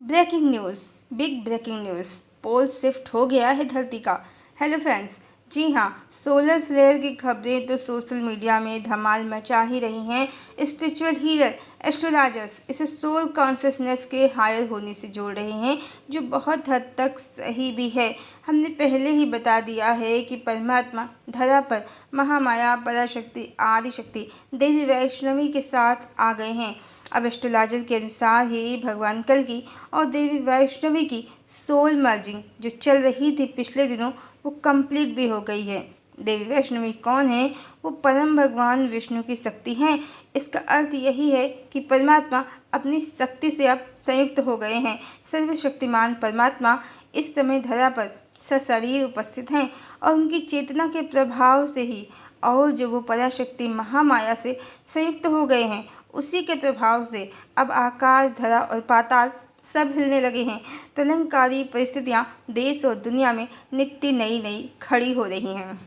Breaking news, big breaking news, poll shift हो गया है धरती का। हेलो फ्रेंड्स, जी हाँ, सोलर फ्लेयर की खबरें तो सोशल मीडिया में धमाल मचा ही रही हैं। स्पिरिचुअल हीलर, एस्ट्रोलॉजर्स इसे सोल कॉन्शियसनेस के हायर होने से जोड़ रहे हैं, जो बहुत हद तक सही भी है। हमने पहले ही बता दिया है कि परमात्मा धरा पर महामाया, पराशक्ति, आदिशक्ति, देवी वैष्णवी के साथ आ गए हैं। अब एस्ट्रोलॉजर के अनुसार ही भगवान कल्कि और देवी वैष्णवी की सोल मर्जिंग जो चल रही थी पिछले दिनों, वो कंप्लीट भी हो गई है। देवी वैष्णवी कौन है? वो परम भगवान विष्णु की शक्ति हैं। इसका अर्थ यही है कि परमात्मा अपनी शक्ति से अब संयुक्त हो गए हैं। सर्वशक्तिमान परमात्मा इस समय धरा पर सशरीर उपस्थित हैं और उनकी चेतना के प्रभाव से ही और जो वो पराशक्ति महामाया से संयुक्त हो गए हैं, उसी के प्रभाव से अब आकाश, धरा और पाताल सब हिलने लगे हैं। प्रलयंकारी परिस्थितियां देश और दुनिया में नित्य नई नई खड़ी हो रही हैं।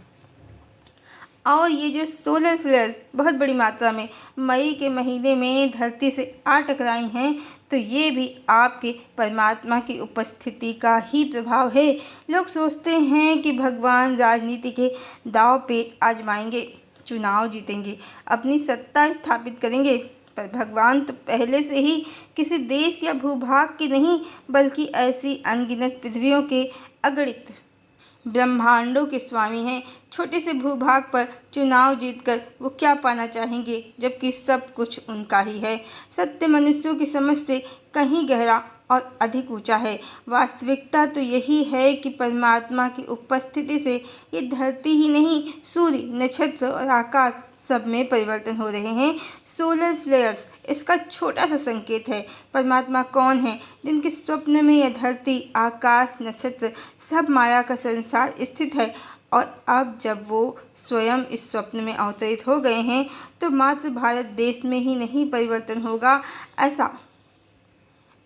और ये जो सोलर फ्लेयर्स बहुत बड़ी मात्रा में मई के महीने में धरती से आ टकराई हैं, तो ये भी आपके परमात्मा की उपस्थिति का ही प्रभाव है। लोग सोचते हैं कि भगवान राजनीति के दांव पेच आजमाएंगे, चुनाव जीतेंगे, अपनी सत्ता स्थापित करेंगे, पर भगवान तो पहले से ही किसी देश या भूभाग के नहीं, बल्कि ऐसी अनगिनत पृथ्वियों के अगणित ब्रह्मांडों के स्वामी हैं। छोटे से भूभाग पर चुनाव जीतकर वो क्या पाना चाहेंगे, जबकि सब कुछ उनका ही है। सत्य मनुष्यों की समझ से कहीं गहरा और अधिक ऊंचा है। वास्तविकता तो यही है कि परमात्मा की उपस्थिति से ये धरती ही नहीं, सूर्य, नक्षत्र और आकाश सब में परिवर्तन हो रहे हैं। सोलर फ्लेयर्स इसका छोटा सा संकेत है। परमात्मा कौन है? जिनके स्वप्न में यह धरती, आकाश, नक्षत्र सब माया का संसार स्थित है। और अब जब वो स्वयं इस स्वप्न में अवतरित हो गए हैं, तो मात्र भारत देश में ही नहीं परिवर्तन होगा।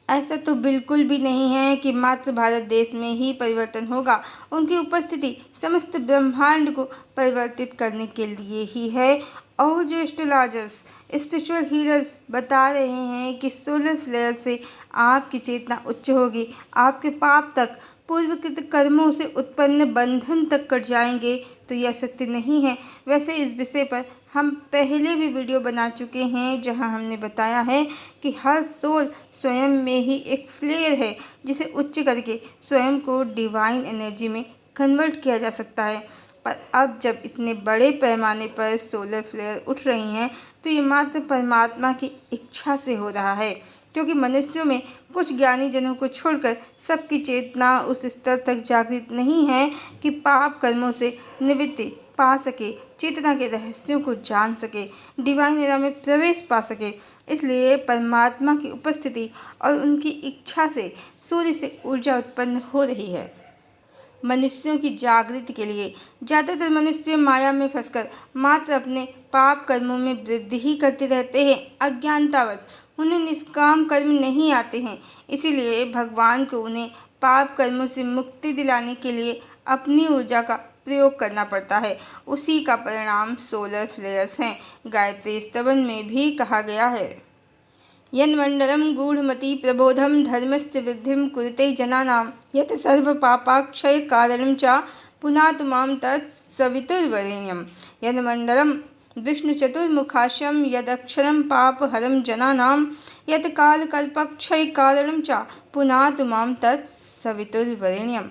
ऐसा तो बिल्कुल भी नहीं है कि मात्र भारत देश में ही परिवर्तन होगा। उनकी उपस्थिति समस्त ब्रह्मांड को परिवर्तित करने के लिए ही है। और जो एस्ट्रोलॉजर्स, स्पिरिचुअल हीलर्स बता रहे हैं कि सोलर फ्लेयर से आपकी चेतना उच्च होगी, आपके पाप तक, पूर्वकृत कर्मों से उत्पन्न बंधन तक कट जाएंगे, तो यह सत्य नहीं है। वैसे इस विषय पर हम पहले भी वीडियो बना चुके हैं, जहां हमने बताया है कि हर सोल स्वयं में ही एक फ्लेयर है, जिसे उच्च करके स्वयं को डिवाइन एनर्जी में कन्वर्ट किया जा सकता है। पर अब जब इतने बड़े पैमाने पर सोलर फ्लेयर उठ रही हैं, तो ये मात्र परमात्मा की इच्छा से हो रहा है, क्योंकि मनुष्यों में कुछ ज्ञानी जनों को छोड़कर सबकी चेतना उस स्तर तक जागृत नहीं है कि पाप कर्मों से निवृत्ति पा सके, चेतना के रहस्यों को जान सके, डिवाइन एरा में प्रवेश पा सके। इसलिए परमात्मा की उपस्थिति और उनकी इच्छा से सूर्य से ऊर्जा उत्पन्न हो रही है मनुष्यों की जागृति के लिए। ज़्यादातर मनुष्य माया में फंसकर मात्र अपने पाप कर्मों में वृद्धि ही करते रहते हैं। अज्ञानतावश उन्हें निष्काम कर्म नहीं आते हैं, इसीलिए भगवान को उन्हें पाप कर्मों से मुक्ति दिलाने के लिए अपनी ऊर्जा का प्रयोग करना पड़ता है। उसी का परिणाम सोलर फ्लेयर्स हैं। गायत्री स्तवन में भी कहा गया है, यन्मण्डलं गूढ़मति प्रबोधं धर्मस्य वृद्धिं कुरुते जनानां यत् सर्वपापाक्षयकारणं च पुनातु मां तत्सवितुर्वरेण्यं। यन्मण्डलं विष्णुचतुर्मुखाख्यं यदक्षरं पापहरं जनानां यत् कालकल्पक्षयकारणं च पुनातु मां तत्सवितुर्वरेण्यं।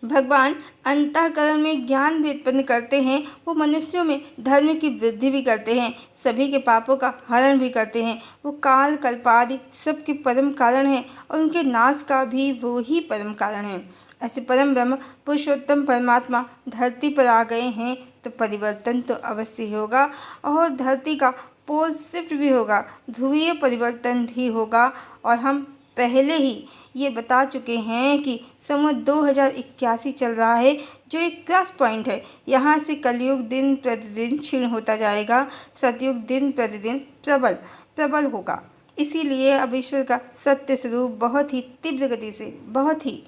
भगवान अंतःकरण में ज्ञान भी उत्पन्न करते हैं। वो मनुष्यों में धर्म की वृद्धि भी करते हैं, सभी के पापों का हरण भी करते हैं। वो काल, कल्पादि सबके परम कारण हैं और उनके नाश का भी वो ही परम कारण है। ऐसे परम ब्रह्म पुरुषोत्तम परमात्मा धरती पर आ गए हैं, तो परिवर्तन तो अवश्य ही होगा और धरती का पोल शिफ्ट भी होगा, ध्रुवीय परिवर्तन भी होगा। और हम पहले ही ये बता चुके हैं कि संवत 2081 चल रहा है, जो एक क्रॉस पॉइंट है। यहाँ से कलयुग दिन प्रतिदिन क्षीण होता जाएगा, सतयुग दिन प्रतिदिन प्रबल होगा। इसीलिए अब ईश्वर का सत्य स्वरूप बहुत ही तीव्र गति से, बहुत ही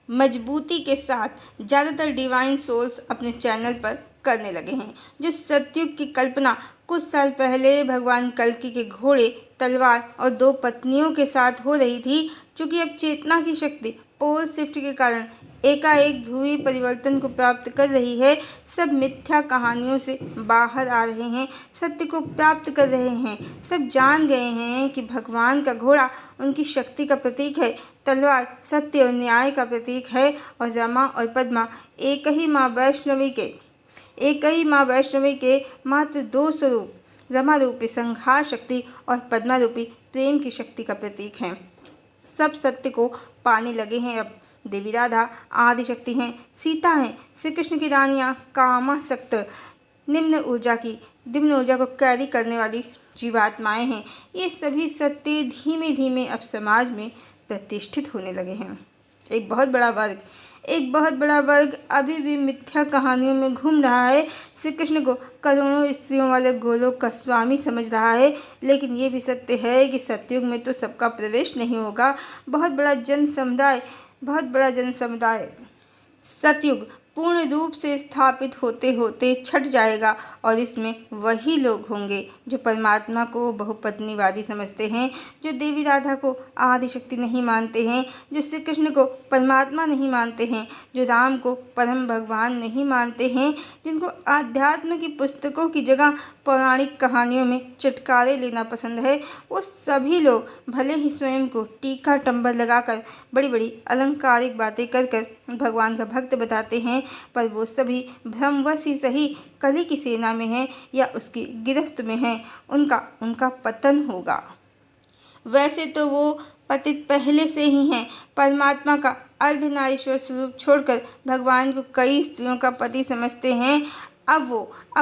मजबूती के साथ ज़्यादातर डिवाइन सोल्स अपने चैनल पर करने लगे हैं। जो सतयुग की कल्पना कुछ साल पहले भगवान कल्कि के घोड़े, तलवार और 2 पत्नियों के साथ हो रही थी। चूंकि अब चेतना की शक्ति पोल शिफ्ट के कारण एकाएक ध्रुवीय परिवर्तन को प्राप्त कर रही है, सब मिथ्या कहानियों से बाहर आ रहे हैं, सत्य को प्राप्त कर रहे हैं। सब जान गए हैं कि भगवान का घोड़ा उनकी शक्ति का प्रतीक है, तलवार सत्य और न्याय का प्रतीक है, और रमा और पद्मा एक ही माँ वैष्णवी के मात्र 2 स्वरूप, रमा रूपी संहार शक्ति और पद्मा रूपी प्रेम की शक्ति का प्रतीक हैं। सब सत्य को पाने लगे हैं। अब देवी राधा आदि शक्ति हैं, सीता हैं, श्री कृष्ण की रानियाँ कामासक्त निम्न ऊर्जा को कैरी करने वाली जीवात्माएं हैं। ये सभी सत्य धीमे धीमे अब समाज में प्रतिष्ठित होने लगे हैं। एक बहुत बड़ा वर्ग अभी भी मिथ्या कहानियों में घूम रहा है, श्री कृष्ण को करोड़ों स्त्रियों वाले गोलोक का स्वामी समझ रहा है। लेकिन ये भी सत्य है कि सतयुग में तो सबका प्रवेश नहीं होगा। बहुत बड़ा जन समुदाय सतयुग पूर्ण रूप से स्थापित होते होते छट जाएगा, और इसमें वही लोग होंगे जो परमात्मा को बहुपत्नीवादी समझते हैं, जो देवी राधा को आदिशक्ति नहीं मानते हैं, जो श्री कृष्ण को परमात्मा नहीं मानते हैं, जो राम को परम भगवान नहीं मानते हैं, जिनको आध्यात्म की पुस्तकों की जगह पौराणिक कहानियों में चटकारे लेना पसंद है। वो सभी लोग भले ही स्वयं को टीका टंबर लगाकर बड़ी बड़ी अलंकारिक बातें कर भगवान का भक्त बताते हैं, पर वो सभी भ्रमवश ही सही कली की सेना में हैं या उसकी गिरफ्त में हैं। उनका पतन होगा। वैसे तो वो पतित पहले से ही हैं। परमात्मा का अर्धनारीश्वर स्वरूप छोड़कर भगवान को कई स्त्रियों का पति समझते हैं। अब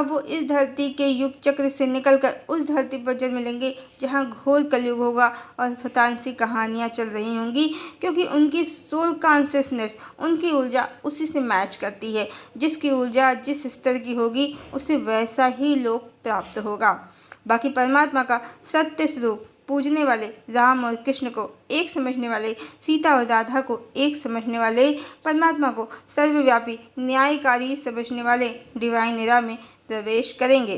वो इस धरती के युग चक्र से निकलकर उस धरती पर जन्म लेंगे जहाँ घोर कलयुग होगा और फतांसी कहानियाँ चल रही होंगी, क्योंकि उनकी सोल कॉन्शियसनेस, उनकी ऊर्जा उसी से मैच करती है। जिसकी ऊर्जा जिस स्तर की होगी उसे वैसा ही लोक प्राप्त होगा। बाकी परमात्मा का सत्य स्वरूप पूजने वाले, राम और कृष्ण को एक समझने वाले, सीता और राधा को एक समझने वाले, परमात्मा को सर्वव्यापी न्यायकारी समझने वाले डिवाइन एरा में प्रवेश करेंगे।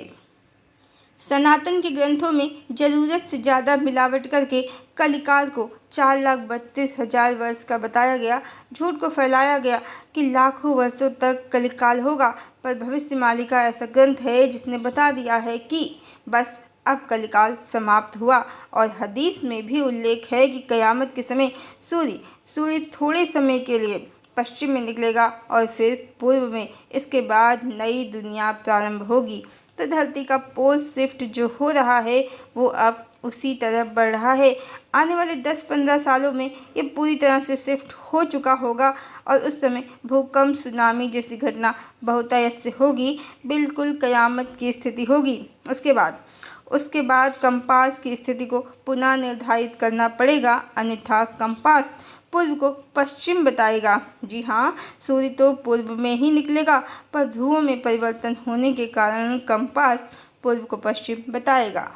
सनातन के ग्रंथों में जरूरत से ज़्यादा मिलावट करके कलिकाल को 4,32,000 वर्ष का बताया गया। झूठ को फैलाया गया कि लाखों वर्षों तक कलिकाल होगा, पर भविष्यवाणी का ऐसा ग्रंथ है जिसने बता दिया है कि बस अब कलिकाल समाप्त हुआ। और हदीस में भी उल्लेख है कि कयामत के समय सूर्य थोड़े समय के लिए पश्चिम में निकलेगा और फिर पूर्व में। इसके बाद नई दुनिया प्रारंभ होगी। तो धरती का पोल शिफ्ट जो हो रहा है वो अब उसी तरफ बढ़ रहा है। आने वाले 10-15 सालों में ये पूरी तरह से शिफ्ट हो चुका होगा, और उस समय भूकंप, सुनामी जैसी घटना बहुतायत से होगी। बिल्कुल कयामत की स्थिति होगी। उसके बाद कंपास की स्थिति को पुनः निर्धारित करना पड़ेगा, अन्यथा कंपास पूर्व को पश्चिम बताएगा। जी हाँ, सूर्य तो पूर्व में ही निकलेगा, पर ध्रुवों में परिवर्तन होने के कारण कंपास पूर्व को पश्चिम बताएगा।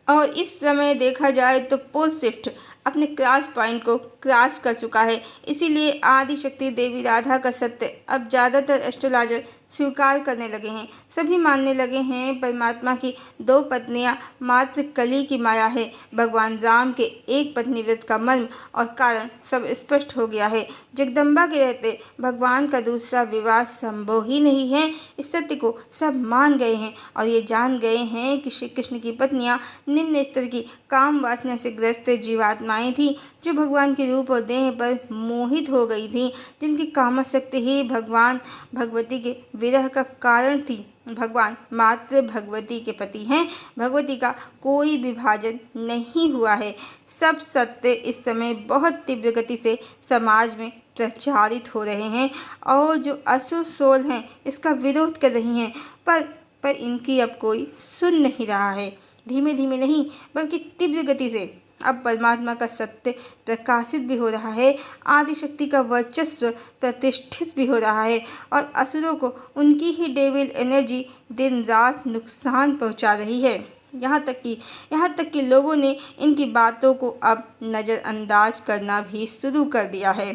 और इस समय देखा जाए तो पोल शिफ्ट अपने क्रॉस पॉइंट को क्रॉस कर चुका है। इसीलिए आदिशक्ति देवी राधा का सत्य अब ज़्यादातर एस्ट्रोलॉजर स्वीकार करने लगे हैं। सभी मानने लगे हैं परमात्मा की 2 पत्नियां मात्र कली की माया है। भगवान राम के एक पत्नी व्रत का मर्म और कारण सब स्पष्ट हो गया है। जगदम्बा के रहते भगवान का दूसरा विवाह संभव ही नहीं है। इस सत्य को सब मान गए हैं और ये जान गए हैं कि श्री कृष्ण की पत्नियां निम्न स्तर की काम वासना से ग्रस्त जीवात्माएं थीं, जो भगवान के रूप और देह पर मोहित हो गई थीं, जिनकी कामासक्ति ही भगवती के विरह का कारण थी। भगवान मात्र भगवती के पति हैं। भगवती का कोई विभाजन नहीं हुआ है। सब सत्य इस समय बहुत तीव्र गति से समाज में प्रचारित हो रहे हैं, और जो असुर सोल हैं इसका विरोध कर रही हैं, पर इनकी अब कोई सुन नहीं रहा है। धीमे धीमे नहीं बल्कि तीव्र गति से अब परमात्मा का सत्य प्रकाशित भी हो रहा है। आदिशक्ति का वर्चस्व प्रतिष्ठित भी हो रहा है, और असुरों को उनकी ही डेविल एनर्जी दिन रात नुकसान पहुंचा रही है। यहाँ तक कि लोगों ने इनकी बातों को अब नज़रअंदाज करना भी शुरू कर दिया है।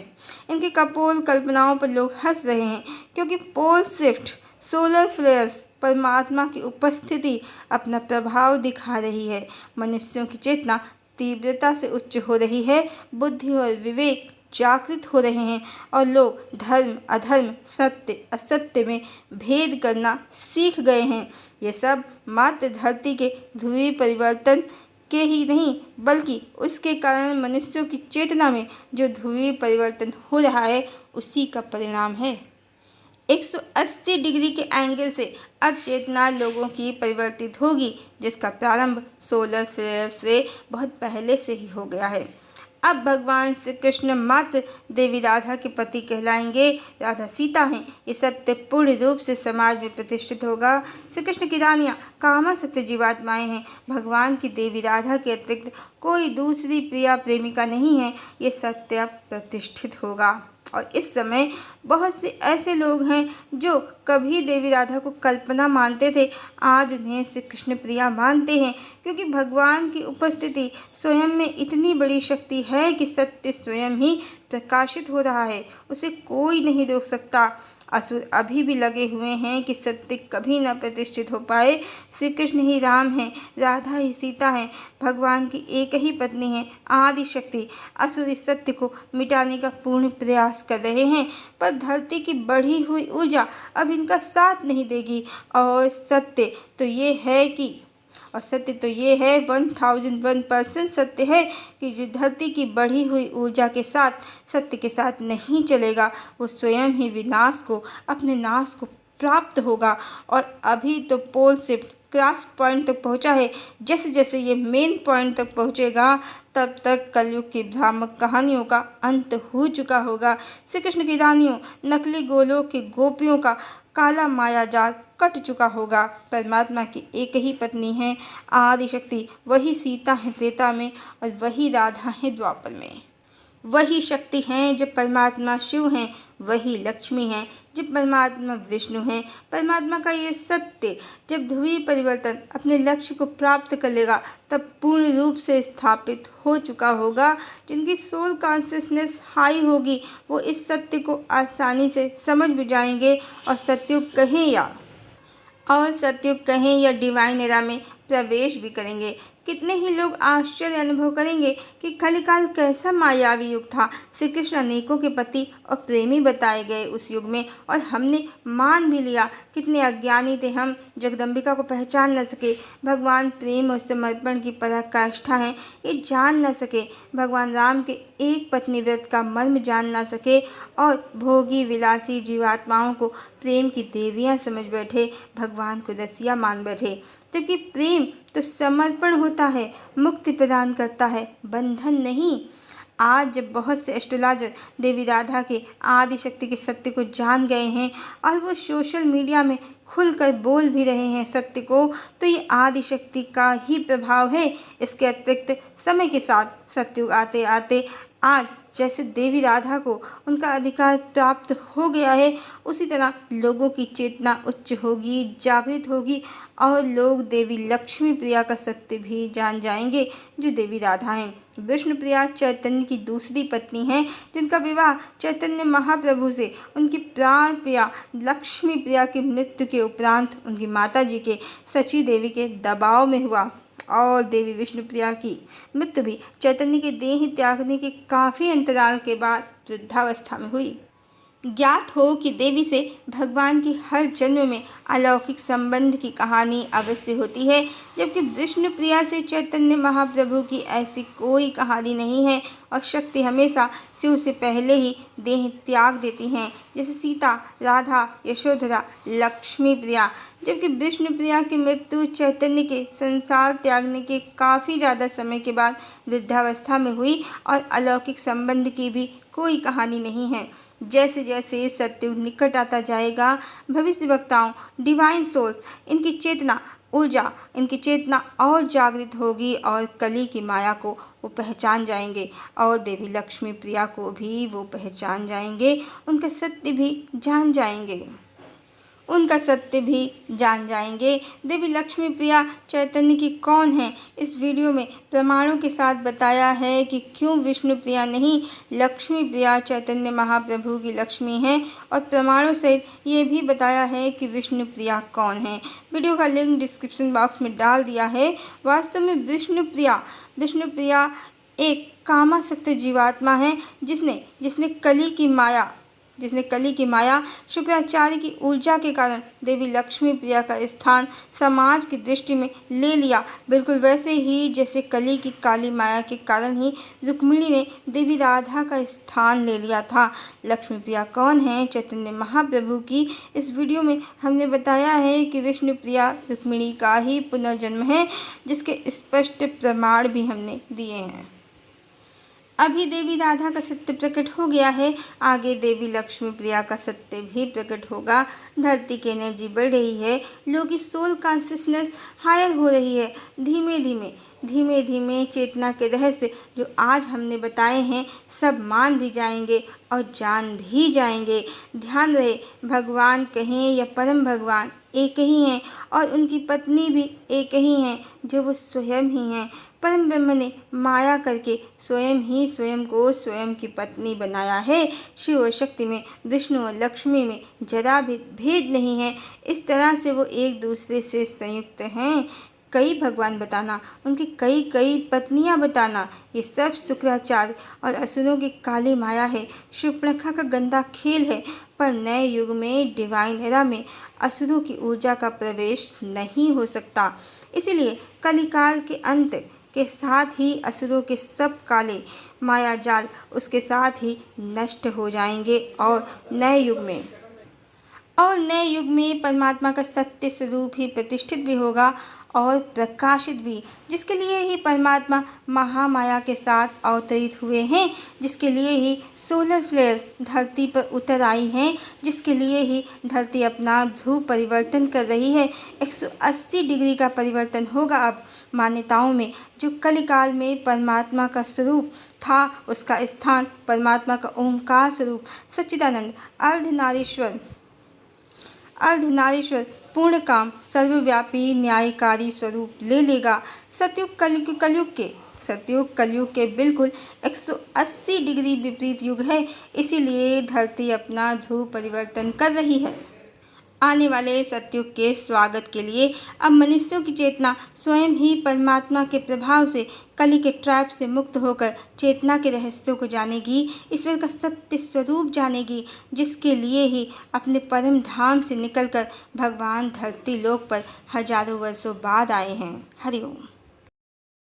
इनकी कपोल कल्पनाओं पर लोग हंस रहे हैं, क्योंकि पोल शिफ्ट, सोलर फ्लेयर्स परमात्मा की उपस्थिति अपना प्रभाव दिखा रही है। मनुष्यों की चेतना तीव्रता से उच्च हो रही है, बुद्धि और विवेक जागृत हो रहे हैं और लोग धर्म अधर्म, सत्य असत्य में भेद करना सीख गए हैं। ये सब मात्र धरती के ध्रुवीय परिवर्तन के ही नहीं, बल्कि उसके कारण मनुष्यों की चेतना में जो ध्रुवीय परिवर्तन हो रहा है उसी का परिणाम है। 180 डिग्री के एंगल से अब चेतना लोगों की परिवर्तित होगी, जिसका प्रारंभ सोलर फ्लेयर से बहुत पहले से ही हो गया है। अब भगवान श्री कृष्ण मात्र देवी राधा के पति कहलाएंगे। राधा सीता हैं। ये सत्य पूर्ण रूप से समाज में प्रतिष्ठित होगा। श्री कृष्ण की रानियाँ कामासक्त जीवात्माएं हैं। भगवान की देवी राधा के अतिरिक्त कोई दूसरी प्रिया प्रेमिका नहीं है। ये सत्य अब प्रतिष्ठित होगा और इस समय बहुत से ऐसे लोग हैं जो कभी देवी राधा को कल्पना मानते थे, आज उन्हें श्री कृष्ण प्रिया मानते हैं, क्योंकि भगवान की उपस्थिति स्वयं में इतनी बड़ी शक्ति है कि सत्य स्वयं ही प्रकाशित हो रहा है, उसे कोई नहीं रोक सकता। असुर अभी भी लगे हुए हैं कि सत्य कभी न प्रतिष्ठित हो पाए। श्री कृष्ण ही राम हैं, राधा ही सीता हैं, भगवान की एक ही पत्नी है आदि शक्ति। असुर इस सत्य को मिटाने का पूर्ण प्रयास कर रहे हैं, पर धरती की बढ़ी हुई ऊर्जा अब इनका साथ नहीं देगी। और सत्य तो ये है 1001% सत्य है कि जो धरती की बढ़ी हुई ऊर्जा के साथ सत्य के साथ नहीं चलेगा, वो स्वयं ही विनाश को, अपने नाश को प्राप्त होगा। और अभी तो पोल शिफ्ट क्रॉस पॉइंट तक पहुंचा है। जैसे जैसे ये मेन पॉइंट तक पहुंचेगा, तब तक कलयुग की भ्रामक कहानियों का अंत हो चुका होगा। श्री कृष्ण की रानियों, नकली गोलोक की गोपियों का काला मायाजाल कट चुका होगा। परमात्मा की एक ही पत्नी है आदि शक्ति, वही सीता है त्रेता में और वही राधा है द्वापर में। वही शक्ति हैं जब परमात्मा शिव हैं, वही लक्ष्मी हैं जब परमात्मा विष्णु हैं। परमात्मा का ये सत्य जब ध्रुवीय परिवर्तन अपने लक्ष्य को प्राप्त कर लेगा, तब पूर्ण रूप से स्थापित हो चुका होगा। जिनकी सोल कॉन्शियसनेस हाई होगी, वो इस सत्य को आसानी से समझ भी जाएंगे और सत्युग कहें या डिवाइन एरा में प्रवेश भी करेंगे। कितने ही लोग आश्चर्य अनुभव करेंगे कि कलिकाल कैसा मायावी युग था। श्री कृष्ण अनेकों के पति और प्रेमी बताए गए उस युग में, और हमने मान भी लिया। कितने अज्ञानी थे हम, जगदम्बिका को पहचान न सके। भगवान प्रेम और समर्पण की पराकाष्ठा है, ये जान न सके। भगवान राम के एक पत्नी व्रत का मर्म जान न सके और भोगी विलासी जीवात्माओं को प्रेम की देवियाँ समझ बैठे, भगवान को रसिया मान बैठे। जबकि प्रेम तो समर्पण होता है, मुक्ति प्रदान करता है, बंधन नहीं। आज जब बहुत से एस्ट्रोलॉजर देवी राधा के आदि शक्ति के सत्य को जान गए हैं और वो सोशल मीडिया में खुलकर बोल भी रहे हैं सत्य को, तो ये आदि शक्ति का ही प्रभाव है। इसके अतिरिक्त समय के साथ सत्युग आते आते आज जैसे देवी राधा को उनका अधिकार प्राप्त हो गया है, उसी तरह लोगों की चेतना उच्च होगी, जागृत होगी और लोग देवी लक्ष्मी प्रिया का सत्य भी जान जाएंगे, जो देवी राधा हैं। विष्णु प्रिया चैतन्य की दूसरी पत्नी हैं, जिनका विवाह चैतन्य महाप्रभु से उनकी प्राण प्रिया लक्ष्मी प्रिया की मृत्यु के उपरांत उनकी माता जी के सची देवी के दबाव में हुआ। और देवी विष्णु प्रिया की मृत्यु भी चैतन्य के देह त्यागने के काफ़ी अंतराल के बाद वृद्धावस्था में हुई। ज्ञात हो कि देवी से भगवान की हर जन्म में अलौकिक संबंध की कहानी अवश्य होती है, जबकि विष्णु प्रिया से चैतन्य महाप्रभु की ऐसी कोई कहानी नहीं है और शक्ति हमेशा शिव से पहले ही देह त्याग देती हैं, जैसे सीता, राधा, यशोधरा, लक्ष्मी प्रिया। जबकि विष्णु प्रिया की मृत्यु चैतन्य के संसार त्यागने के काफ़ी ज़्यादा समय के बाद वृद्धावस्था में हुई और अलौकिक संबंध की भी कोई कहानी नहीं है। जैसे जैसे सत्युग निकट आता जाएगा, भविष्य वक्ताओं, डिवाइन सोल्स, इनकी चेतना और जागृत होगी और कली की माया को वो पहचान जाएंगे और देवी लक्ष्मी प्रिया को भी वो पहचान जाएंगे, उनका सत्य भी जान जाएंगे। उनका सत्य भी जान जाएंगे। देवी लक्ष्मी प्रिया चैतन्य की कौन है, इस वीडियो में प्रमाणों के साथ बताया है कि क्यों विष्णु प्रिया नहीं, लक्ष्मी प्रिया चैतन्य महाप्रभु की लक्ष्मी हैं, और प्रमाणों सहित ये भी बताया है कि विष्णु प्रिया कौन है। वीडियो का लिंक डिस्क्रिप्शन बॉक्स में डाल दिया है। वास्तव में विष्णु प्रिया एक कामासक्त जीवात्मा है जिसने कली की माया शुक्राचार्य की ऊर्जा के कारण देवी लक्ष्मी प्रिया का स्थान समाज की दृष्टि में ले लिया। बिल्कुल वैसे ही जैसे कली की काली माया के कारण ही रुक्मिणी ने देवी राधा का स्थान ले लिया था। लक्ष्मी प्रिया कौन है चैतन्य महाप्रभु की, इस वीडियो में हमने बताया है कि विष्णु प्रिया रुक्मिणी का ही पुनर्जन्म है, जिसके स्पष्ट प्रमाण भी हमने दिए हैं। अभी देवी राधा का सत्य प्रकट हो गया है, आगे देवी लक्ष्मी प्रिया का सत्य भी प्रकट होगा। धरती की एनर्जी बढ़ रही है, लोगों की सोल कॉन्शियसनेस हायर हो रही है। धीमे धीमे चेतना के रहस्य जो आज हमने बताए हैं सब मान भी जाएंगे और जान भी जाएंगे। ध्यान रहे, भगवान कहें या परम भगवान एक ही हैं और उनकी पत्नी भी एक ही हैं, जो वो स्वयं ही हैं। परम ब्रह्म ने माया करके स्वयं को स्वयं की पत्नी बनाया है। शिव और शक्ति में, विष्णु और लक्ष्मी में जरा भी भेद नहीं है। इस तरह से वो एक दूसरे से संयुक्त हैं। कई भगवान बताना, उनकी कई पत्नियां बताना, ये सब शुक्राचार्य और असुरों की काली माया है, शूर्पणखा का गंदा खेल है। पर नए युग में, डिवाइन एरा में असुरों की ऊर्जा का प्रवेश नहीं हो सकता। इसीलिए कलिकाल के अंत के साथ ही असुरों के सब काले माया जाल उसके साथ ही नष्ट हो जाएंगे और नए युग में परमात्मा का सत्य स्वरूप ही प्रतिष्ठित भी होगा और प्रकाशित भी, जिसके लिए ही परमात्मा महामाया के साथ अवतरित हुए हैं, जिसके लिए ही सोलर फ्लेयर्स धरती पर उतर आई हैं, जिसके लिए ही धरती अपना ध्रुव परिवर्तन कर रही है। 180 डिग्री का परिवर्तन होगा अब मान्यताओं में। जो कलिकाल में परमात्मा का स्वरूप था, उसका स्थान परमात्मा का ओंकार स्वरूप सच्चिदानंद अर्धनारीश्वर पूर्ण काम सर्वव्यापी न्यायकारी स्वरूप ले लेगा। सतयुग कलयुग के बिल्कुल 180 डिग्री विपरीत युग है, इसीलिए धरती अपना ध्रुव परिवर्तन कर रही है। आने वाले सतयुग के स्वागत के लिए अब मनुष्यों की चेतना स्वयं ही परमात्मा के प्रभाव से, कली के ट्रैप से मुक्त होकर चेतना के रहस्यों को जानेगी, ईश्वर का सत्य स्वरूप जानेगी, जिसके लिए ही अपने परम धाम से निकलकर भगवान धरती लोक पर हजारों वर्षों बाद आए हैं। हरि ओम।